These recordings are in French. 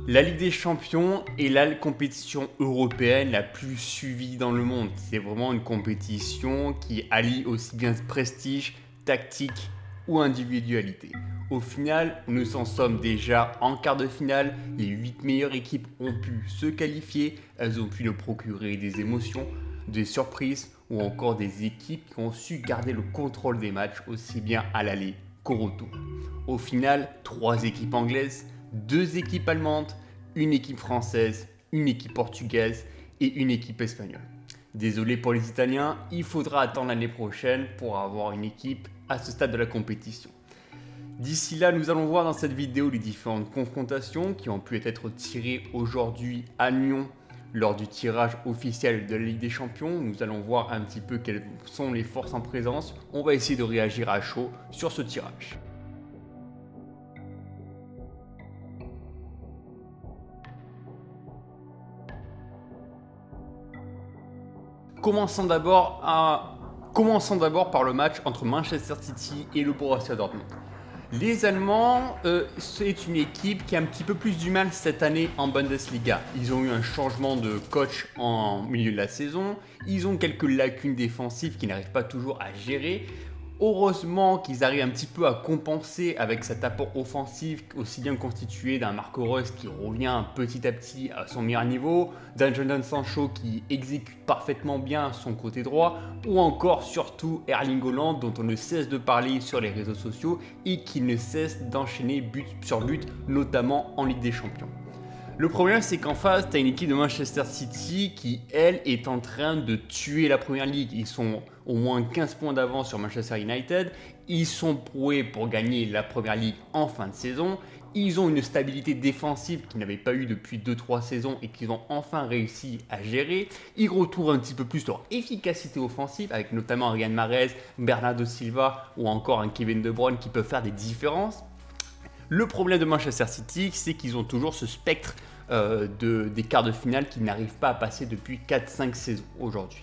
La Ligue des Champions est la compétition européenne la plus suivie dans le monde. C'est vraiment une compétition qui allie aussi bien prestige, tactique ou individualité. Au final, nous en sommes déjà en quart de finale. Les 8 meilleures équipes ont pu se qualifier. Elles ont pu nous procurer des émotions, des surprises ou encore des équipes qui ont su garder le contrôle des matchs aussi bien à l'aller qu'au retour. Au final, 3 équipes anglaises, 2 équipes allemandes, une équipe française, une équipe portugaise et une équipe espagnole. Désolé pour les Italiens, il faudra attendre l'année prochaine pour avoir une équipe à ce stade de la compétition. D'ici là, nous allons voir dans cette vidéo les différentes confrontations qui ont pu être tirées aujourd'hui à Lyon lors du tirage officiel de la Ligue des Champions. Nous allons voir un petit peu quelles sont les forces en présence. On va essayer de réagir à chaud sur ce tirage. Commençons d'abord par le match entre Manchester City et le Borussia Dortmund. Les Allemands, c'est une équipe qui a un petit peu plus du mal cette année en Bundesliga. Ils ont eu un changement de coach en milieu de la saison. Ils ont quelques lacunes défensives qu'ils n'arrivent pas toujours à gérer. Heureusement qu'ils arrivent un petit peu à compenser avec cet apport offensif aussi bien constitué d'un Marco Reus qui revient petit à petit à son meilleur niveau, d'un Jadon Sancho qui exécute parfaitement bien son côté droit, ou encore surtout Erling Haaland dont on ne cesse de parler sur les réseaux sociaux et qui ne cesse d'enchaîner but sur but, notamment en Ligue des Champions. Le problème, c'est qu'en face, tu as une équipe de Manchester City qui, elle, est en train de tuer la Première Ligue. Ils sont au moins 15 points d'avance sur Manchester United. Ils sont proués pour gagner la Première Ligue en fin de saison. Ils ont une stabilité défensive qu'ils n'avaient pas eu depuis 2-3 saisons et qu'ils ont enfin réussi à gérer. Ils retrouvent un petit peu plus leur efficacité offensive avec notamment Riyad Mahrez, Bernardo Silva ou encore un Kevin De Bruyne qui peuvent faire des différences. Le problème de Manchester City, c'est qu'ils ont toujours ce spectre des quarts de finale qui n'arrivent pas à passer depuis 4-5 saisons aujourd'hui.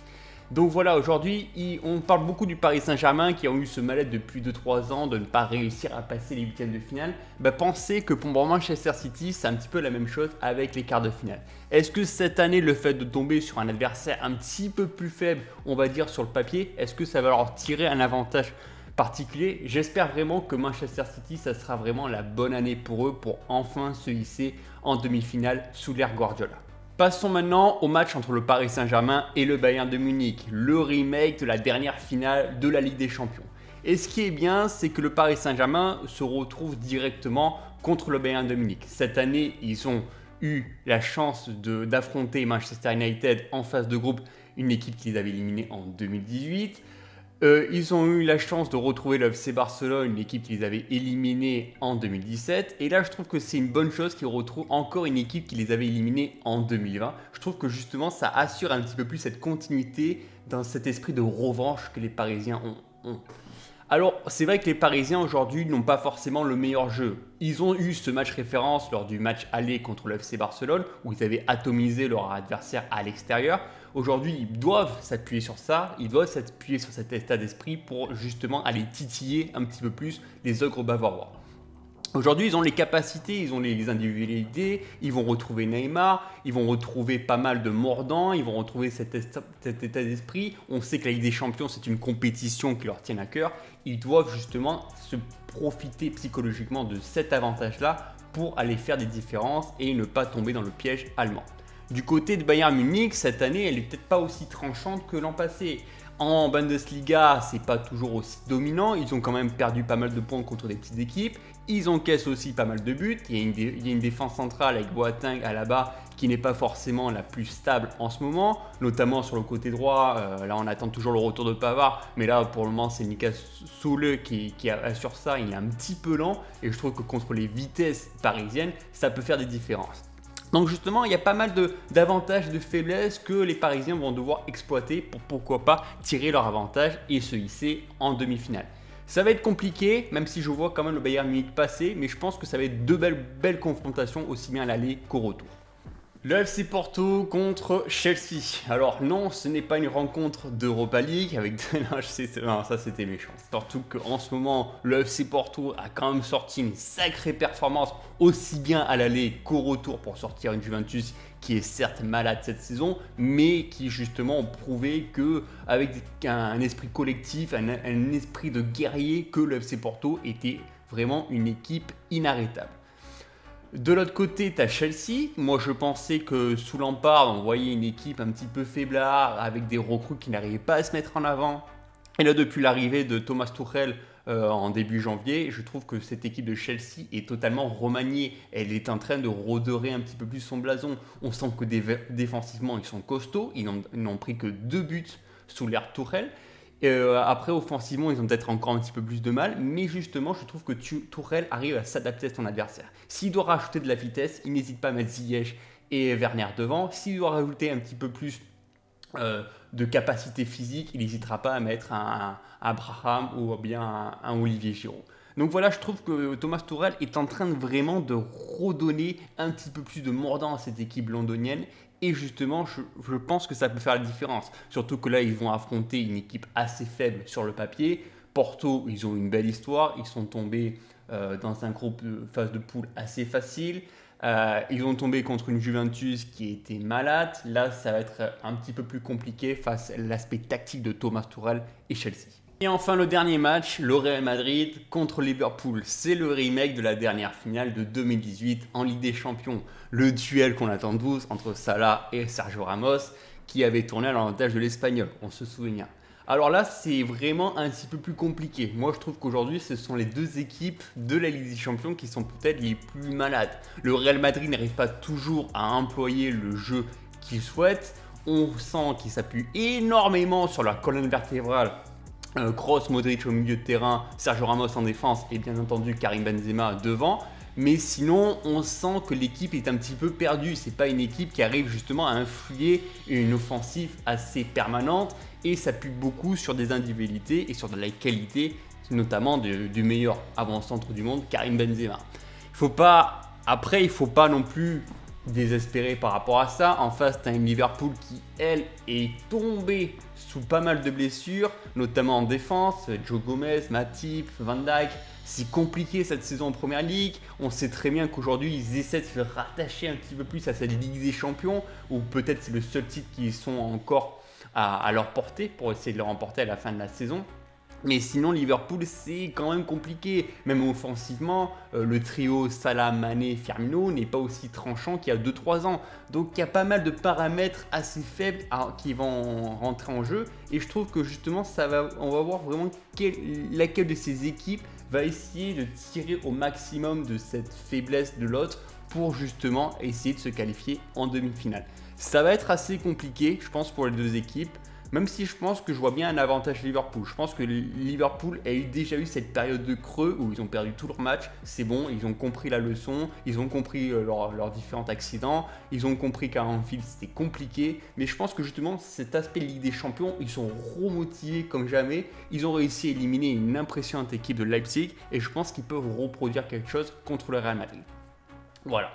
Donc voilà, aujourd'hui, on parle beaucoup du Paris Saint-Germain qui a eu ce mal-être depuis 2-3 ans de ne pas réussir à passer les huitièmes de finale. Pensez que pour Manchester City, c'est un petit peu la même chose avec les quarts de finale. Est-ce que cette année, le fait de tomber sur un adversaire un petit peu plus faible, on va dire sur le papier, est-ce que ça va leur tirer un avantage particulier? J'espère vraiment que Manchester City, ça sera vraiment la bonne année pour eux pour enfin se hisser en demi-finale sous l'ère Guardiola. Passons maintenant au match entre le Paris Saint-Germain et le Bayern de Munich, le remake de la dernière finale de la Ligue des Champions. Et ce qui est bien, c'est que le Paris Saint-Germain se retrouve directement contre le Bayern de Munich. Cette année, ils ont eu la chance d'affronter Manchester United en phase de groupe, une équipe qu'ils avaient éliminée en 2018. Ils ont eu la chance de retrouver le FC Barcelone, une équipe qui les avait éliminés en 2017. Et là, je trouve que c'est une bonne chose qu'ils retrouvent encore une équipe qui les avait éliminés en 2020. Je trouve que justement, ça assure un petit peu plus cette continuité dans cet esprit de revanche que les Parisiens ont. Alors, c'est vrai que les Parisiens aujourd'hui n'ont pas forcément le meilleur jeu. Ils ont eu ce match référence lors du match aller contre le FC Barcelone où ils avaient atomisé leur adversaire à l'extérieur. Aujourd'hui, ils doivent s'appuyer sur ça, ils doivent s'appuyer sur cet état d'esprit pour justement aller titiller un petit peu plus les ogres bavarois. Aujourd'hui, ils ont les capacités, ils ont les individualités, ils vont retrouver Neymar, ils vont retrouver pas mal de mordants, ils vont retrouver cet état d'esprit. On sait que la Ligue des Champions, c'est une compétition qui leur tient à cœur. Ils doivent justement se profiter psychologiquement de cet avantage-là pour aller faire des différences et ne pas tomber dans le piège allemand. Du côté de Bayern Munich, cette année, elle n'est peut-être pas aussi tranchante que l'an passé. En Bundesliga, c'est pas toujours aussi dominant. Ils ont quand même perdu pas mal de points contre des petites équipes. Ils encaissent aussi pas mal de buts. Il y a une défense centrale avec Boateng à la bas qui n'est pas forcément la plus stable en ce moment, notamment sur le côté droit. Là, on attend toujours le retour de Pavard, mais là, pour le moment, c'est Niklas Süle qui assure ça. Il est un petit peu lent et je trouve que contre les vitesses parisiennes, ça peut faire des différences. Donc justement, il y a pas mal d'avantages, de faiblesses que les Parisiens vont devoir exploiter pour pourquoi pas tirer leur avantage et se hisser en demi-finale. Ça va être compliqué, même si je vois quand même le Bayern Munich passer, mais je pense que ça va être deux belles confrontations aussi bien à l'aller qu'au retour. Le FC Porto contre Chelsea. Alors non, ce n'est pas une rencontre d'Europa League avec... Non, ça c'était méchant. Surtout qu'en ce moment, le FC Porto a quand même sorti une sacrée performance, aussi bien à l'aller qu'au retour pour sortir une Juventus qui est certes malade cette saison, mais qui justement ont prouvé qu'avec un esprit collectif, un esprit de guerrier, que le FC Porto était vraiment une équipe inarrêtable. De l'autre côté, tu as Chelsea. Moi, je pensais que sous Lampard, on voyait une équipe un petit peu faiblard, avec des recrues qui n'arrivaient pas à se mettre en avant. Et là, depuis l'arrivée de Thomas Tuchel en début janvier, je trouve que cette équipe de Chelsea est totalement remaniée. Elle est en train de redorer un petit peu plus son blason. On sent que défensivement, ils sont costauds. Ils n'ont pris que 2 buts sous l'ère Tuchel. Après, offensivement, ils ont peut-être encore un petit peu plus de mal, mais justement, je trouve que Tuchel arrive à s'adapter à son adversaire. S'il doit rajouter de la vitesse, il n'hésite pas à mettre Ziyech et Werner devant. S'il doit rajouter un petit peu plus de capacité physique, il n'hésitera pas à mettre un Abraham ou bien un Olivier Giroud. Donc voilà, je trouve que Thomas Tuchel est en train vraiment de redonner un petit peu plus de mordant à cette équipe londonienne. Et justement, je pense que ça peut faire la différence. Surtout que là, ils vont affronter une équipe assez faible sur le papier. Porto, ils ont une belle histoire. Ils sont tombés dans un groupe de phase de poule assez facile. Ils ont tombé contre une Juventus qui était malade. Là, ça va être un petit peu plus compliqué face à l'aspect tactique de Thomas Tuchel et Chelsea. Et enfin, le dernier match, le Real Madrid contre Liverpool. C'est le remake de la dernière finale de 2018 en Ligue des Champions. Le duel qu'on attend tous entre Salah et Sergio Ramos qui avait tourné à l'avantage de l'Espagnol, on se souvient. Alors là, c'est vraiment un petit peu plus compliqué. Moi, je trouve qu'aujourd'hui, ce sont les deux équipes de la Ligue des Champions qui sont peut-être les plus malades. Le Real Madrid n'arrive pas toujours à employer le jeu qu'il souhaite. On sent qu'il s'appuie énormément sur la colonne vertébrale. Kroos, Modric au milieu de terrain, Sergio Ramos en défense et bien entendu Karim Benzema devant. Mais sinon, on sent que l'équipe est un petit peu perdue. C'est pas une équipe qui arrive justement à influer une offensive assez permanente et s'appuie beaucoup sur des individualités et sur de la qualité, notamment du meilleur avant-centre du monde, Karim Benzema. Il faut pas non plus désespérer par rapport à ça. En face, tu as une Liverpool qui, elle, est tombée sous pas mal de blessures, notamment en défense. Joe Gomez, Matip, Van Dijk. C'est compliqué cette saison en Première Ligue. On sait très bien qu'aujourd'hui, ils essaient de se rattacher un petit peu plus à cette Ligue des Champions, ou peut-être c'est le seul titre qu'ils sont encore à leur portée pour essayer de le remporter à la fin de la saison. Mais sinon, Liverpool, c'est quand même compliqué. Même offensivement, le trio Salah, Mané, Firmino n'est pas aussi tranchant qu'il y a 2-3 ans. Donc, il y a pas mal de paramètres assez faibles qui vont rentrer en jeu. Et je trouve que justement, on va voir vraiment laquelle de ces équipes va essayer de tirer au maximum de cette faiblesse de l'autre pour justement essayer de se qualifier en demi-finale. Ça va être assez compliqué, je pense, pour les deux équipes. Même si je pense que je vois bien un avantage Liverpool. Je pense que Liverpool a déjà eu cette période de creux où ils ont perdu tous leurs matchs. C'est bon, ils ont compris la leçon, ils ont compris leurs différents accidents, ils ont compris qu'à Anfield c'était compliqué. Mais je pense que justement cet aspect Ligue des Champions, ils sont remotivés comme jamais. Ils ont réussi à éliminer une impressionnante équipe de Leipzig et je pense qu'ils peuvent reproduire quelque chose contre le Real Madrid. Voilà.